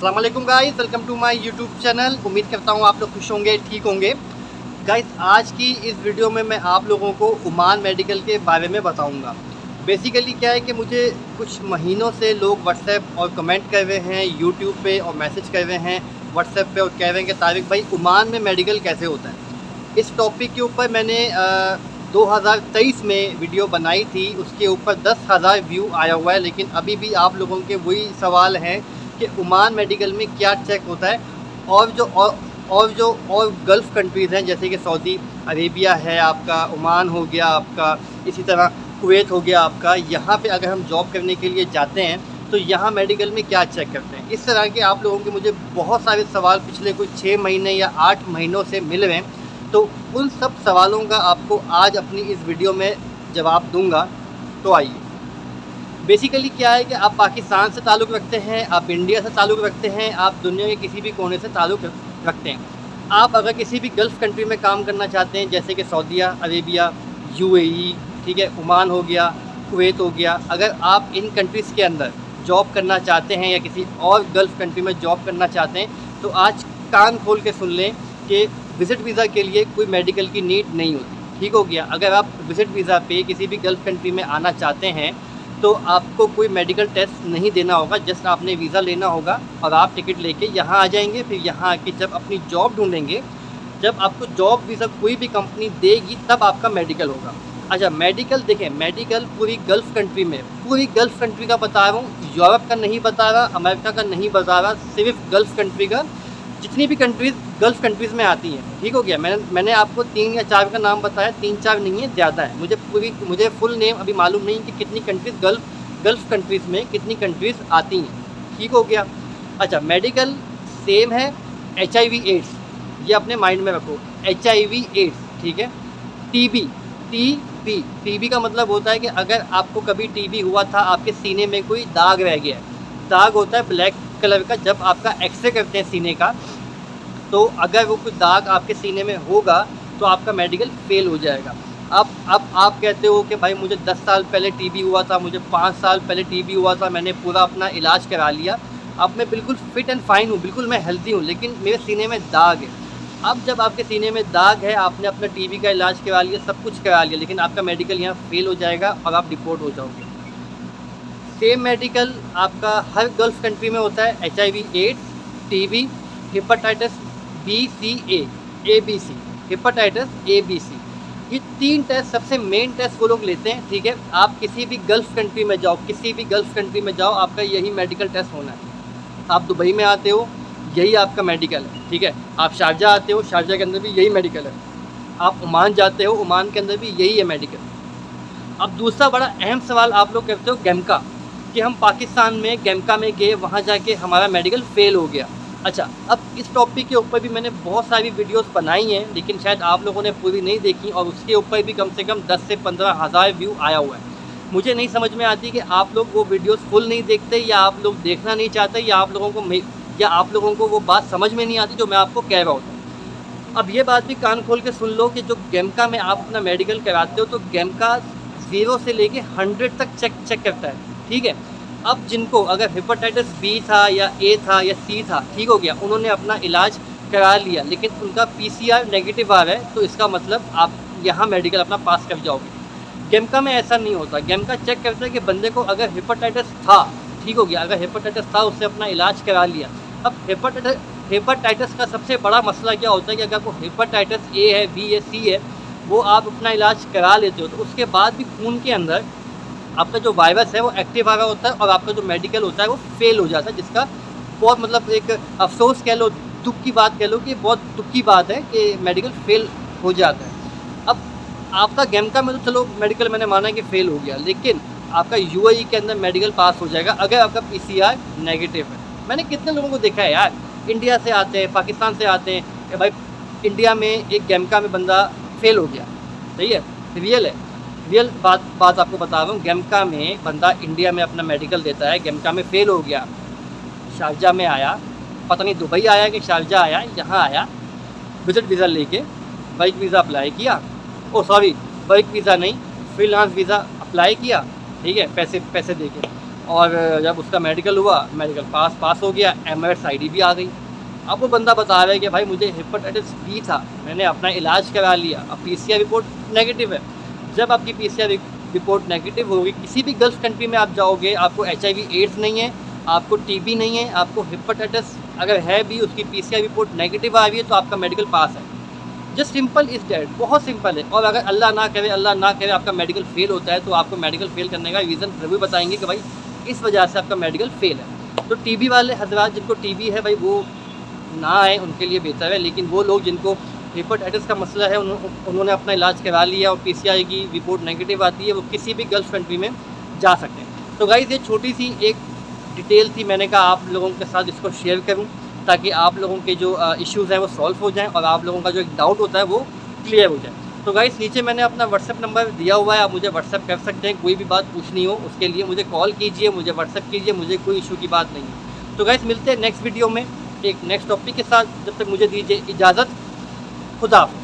अस्सलाम वालेकुम guys, welcome to my YouTube channel. उम्मीद करता हूँ आप लोग खुश होंगे, ठीक होंगे। गाइस, आज की इस वीडियो में मैं आप लोगों को ओमान मेडिकल के बारे में बताऊंगा। बेसिकली क्या है कि मुझे कुछ महीनों से लोग व्हाट्सएप और कमेंट कर रहे हैं यूट्यूब पे और मैसेज कर रहे हैं व्हाट्सएप पे और कह रहे हैं कि तारिक भाई, ओमान में मेडिकल कैसे होता है। इस टॉपिक के ऊपर मैंने 2023 में वीडियो बनाई थी, उसके ऊपर 10,000 व्यू आया हुआ है। लेकिन अभी भी आप लोगों के वही सवाल हैं कि ओमान मेडिकल में क्या चेक होता है। और गल्फ़ कंट्रीज़ हैं, जैसे कि सऊदी अरेबिया है आपका, ओमान हो गया आपका, इसी तरह कुवैत हो गया आपका। यहाँ पे अगर हम जॉब करने के लिए जाते हैं तो यहाँ मेडिकल में क्या चेक करते हैं। इस तरह के आप लोगों के मुझे बहुत सारे सवाल पिछले कुछ 6 महीने या 8 महीनों से मिल रहे हैं। तो उन सब सवालों का आपको आज अपनी इस वीडियो में जवाब दूंगा। तो आइए, बेसिकली क्या है कि आप पाकिस्तान से ताल्लुक़ रखते हैं, आप इंडिया से ताल्लुक़ रखते हैं, आप दुनिया के किसी भी कोने से ताल्लुक़ रखते हैं। आप अगर किसी भी गल्फ़ कंट्री में काम करना चाहते हैं, जैसे कि सऊदी अरेबिया, यूएई, ठीक है, ओमान हो गया, कुवैत हो गया, अगर आप इन कंट्रीज़ के अंदर जॉब करना चाहते हैं या किसी और गल्फ़ कंट्री में जॉब करना चाहते हैं, तो आज कान खोल के सुन लें कि विज़िट वीज़ा के लिए कोई मेडिकल की नीड नहीं होती। ठीक हो गया। अगर आप विज़िट वीज़ा पे किसी भी गल्फ़ कंट्री में आना चाहते हैं तो आपको कोई मेडिकल टेस्ट नहीं देना होगा, जस्ट आपने वीज़ा लेना होगा और आप टिकट लेके यहाँ आ जाएंगे। फिर यहाँ आके जब अपनी जॉब ढूंढेंगे, जब आपको जॉब वीज़ा कोई भी कंपनी देगी तब आपका मेडिकल होगा। अच्छा, मेडिकल देखें, मेडिकल पूरी गल्फ़ कंट्री में, पूरी गल्फ़ कंट्री का बता रहा हूँ, यूरोप का नहीं बता रहा, अमेरिका का नहीं बता रहा, सिर्फ गल्फ़ कंट्री का। जितनी भी कंट्रीज़ गल्फ़ कंट्रीज़ में आती हैं, ठीक हो गया। मैंने आपको 3 या 4 का नाम बताया, 3-4 नहीं है, ज़्यादा है। मुझे फुल नेम अभी मालूम नहीं कि कितनी कंट्रीज़ गल्फ़ कंट्रीज़ में कितनी कंट्रीज़ आती हैं, ठीक हो गया। अच्छा, मेडिकल सेम है। HIV एड्स, ये अपने माइंड में रखो, HIV एड्स, ठीक है। टीबी, टीबी का मतलब होता है कि अगर आपको कभी टीबी हुआ था, आपके सीने में कोई दाग रह गया है, दाग होता है ब्लैक कलर का, जब आपका एक्सरे करते हैं सीने का, तो अगर वो कोई दाग आपके सीने में होगा तो आपका मेडिकल फेल हो जाएगा। अब आप कहते हो कि भाई मुझे 10 साल पहले टीबी हुआ था, मुझे 5 साल पहले टीबी हुआ था, मैंने पूरा अपना इलाज करा लिया, अब मैं बिल्कुल फिट एंड फाइन हूँ, बिल्कुल मैं हेल्दी हूँ, लेकिन मेरे सीने में दाग है। अब जब आपके सीने में दाग है, आपने अपना टीबी का इलाज करा लिया, सब कुछ करा लिया, लेकिन आपका मेडिकल यहाँ फेल हो जाएगा और आप डिपोर्ट हो जाओगे। सेम मेडिकल आपका हर गल्फ़ कंट्री में होता है। HIV AIDS, TB, hepatitis BCA, ABC, hepatitis ABC, ये 3 टेस्ट सबसे मेन टेस्ट वो लोग लेते हैं, ठीक है। आप किसी भी गल्फ़ कंट्री में जाओ, किसी भी गल्फ़ कंट्री में जाओ, आपका यही मेडिकल टेस्ट होना है। आप दुबई में आते हो, यही आपका मेडिकल है, ठीक है। आप शारजा आते हो, शारजा के अंदर भी यही मेडिकल है। आप ओमान जाते हो, ओमान के अंदर भी यही है मेडिकल। अब दूसरा बड़ा अहम सवाल आप लोग करते हो गैमका, कि हम पाकिस्तान में गैमका में गए, वहाँ जाके हमारा मेडिकल फ़ेल हो गया। अच्छा, अब इस टॉपिक के ऊपर भी मैंने बहुत सारी वीडियोस बनाई हैं, लेकिन शायद आप लोगों ने पूरी नहीं देखी, और उसके ऊपर भी कम से कम 10 से 15 हज़ार व्यू आया हुआ है। मुझे नहीं समझ में आती कि आप लोग वो वीडियोस फुल नहीं देखते, या आप लोग देखना नहीं चाहते, या आप लोगों को वो बात समझ में नहीं आती जो मैं आपको कह रहा होता हूँ। अब ये बात भी कान खोल के सुन लो कि जो गैमका में आप अपना मेडिकल कराते हो, तो गैमका 0 से लेके 100 तक चेक करता है, ठीक है। अब जिनको अगर हेपेटाइटिस B था या A था या C था, ठीक हो गया, उन्होंने अपना इलाज करा लिया, लेकिन उनका PCR नेगेटिव आ रहा है, तो इसका मतलब आप यहाँ मेडिकल अपना पास कर जाओगे। गैमका में ऐसा नहीं होता। गैमका चेक करता है कि बंदे को अगर हेपेटाइटिस था, ठीक हो गया, अगर हेपेटाइटिस था, उससे अपना इलाज करा लिया। अब हेपेटाइटिस का सबसे बड़ा मसला क्या होता है कि अगर आपको हेपेटाइटिस A है, B है, C है, वो आप अपना इलाज करा लेते हो, तो उसके बाद भी खून के अंदर आपका जो वायरस है वो एक्टिव आ रहा होता है, और आपका जो मेडिकल होता है वो फेल हो जाता है, जिसका बहुत मतलब एक अफसोस कह लो, दुख की बात कह लो, कि बहुत दुख की बात है कि मेडिकल फेल हो जाता है। अब आपका गैमका में तो चलो मेडिकल मैंने माना कि फ़ेल हो गया, लेकिन आपका UAE के अंदर मेडिकल पास हो जाएगा अगर आपका PCR नेगेटिव है। मैंने कितने लोगों को देखा है यार, इंडिया से आते हैं, पाकिस्तान से आते हैं कि भाई इंडिया में एक गैमका में बंदा फ़ेल हो गया, सही है, रियल बात आपको बता रहा हूँ। गैमका में बंदा इंडिया में अपना मेडिकल देता है, गैमका में फ़ेल हो गया, शारजा में आया, पता नहीं दुबई आया कि शारजा आया, यहाँ आया विज़िट वीज़ा लेके, वर्क वीज़ा अप्लाई किया, वर्क वीज़ा नहीं, फ्रीलांस वीज़ा अप्लाई किया, ठीक है, पैसे दे के, और जब उसका मेडिकल हुआ, मेडिकल पास हो गया, एमएस आईडी भी आ गई। अब वो बंदा बता रहा है कि भाई मुझे हेपेटाइटिस बी था, मैंने अपना इलाज करा लिया, अब पीसीआर रिपोर्ट नेगेटिव है। जब आपकी पीसीआर रिपोर्ट नेगेटिव होगी, किसी भी गल्फ़ कंट्री में आप जाओगे, आपको एचआईवी एड्स नहीं है, आपको टीबी नहीं है, आपको हेपेटाइटिस अगर है भी, उसकी पीसीआर रिपोर्ट नेगेटिव आ रही है, तो आपका मेडिकल पास है। जस्ट सिंपल इज़ दैट, बहुत सिंपल है। और अगर अल्लाह ना करे आपका मेडिकल फ़ेल होता है, तो आपको मेडिकल फ़ेल करने का रीज़न ज़रूर बताएँगे कि भाई इस वजह से आपका मेडिकल फ़ेल है। तो टीबी वाले हज़रात जिनको टीबी है भाई, वो ना आए, उनके लिए बेहतर है। लेकिन वो लोग जिनको हेपेटाइटिस का मसला है, उन्होंने अपना इलाज करा लिया और पीसीआर की रिपोर्ट नेगेटिव आती है, वो किसी भी गल्फ़ कंट्री में जा सकते हैं। तो गाइज़ ये छोटी सी एक डिटेल थी, मैंने कहा आप लोगों के साथ इसको शेयर करूं, ताकि आप लोगों के जो इश्यूज़ हैं वो सॉल्व हो जाएं और आप लोगों का जो एक डाउट होता है वो क्लियर हो जाए। तो गाइस नीचे मैंने अपना व्हाट्सएप नंबर दिया हुआ है, आप मुझे व्हाट्सएप कर सकते हैं, कोई भी बात पूछनी हो उसके लिए मुझे कॉल कीजिए, मुझे व्हाट्सएप कीजिए, मुझे कोई इशू की बात नहीं है। तो गाइस मिलते हैं नेक्स्ट वीडियो में एक नेक्स्ट टॉपिक के साथ, जब तक मुझे दीजिए इजाज़त। खुदा हाफ़िज़।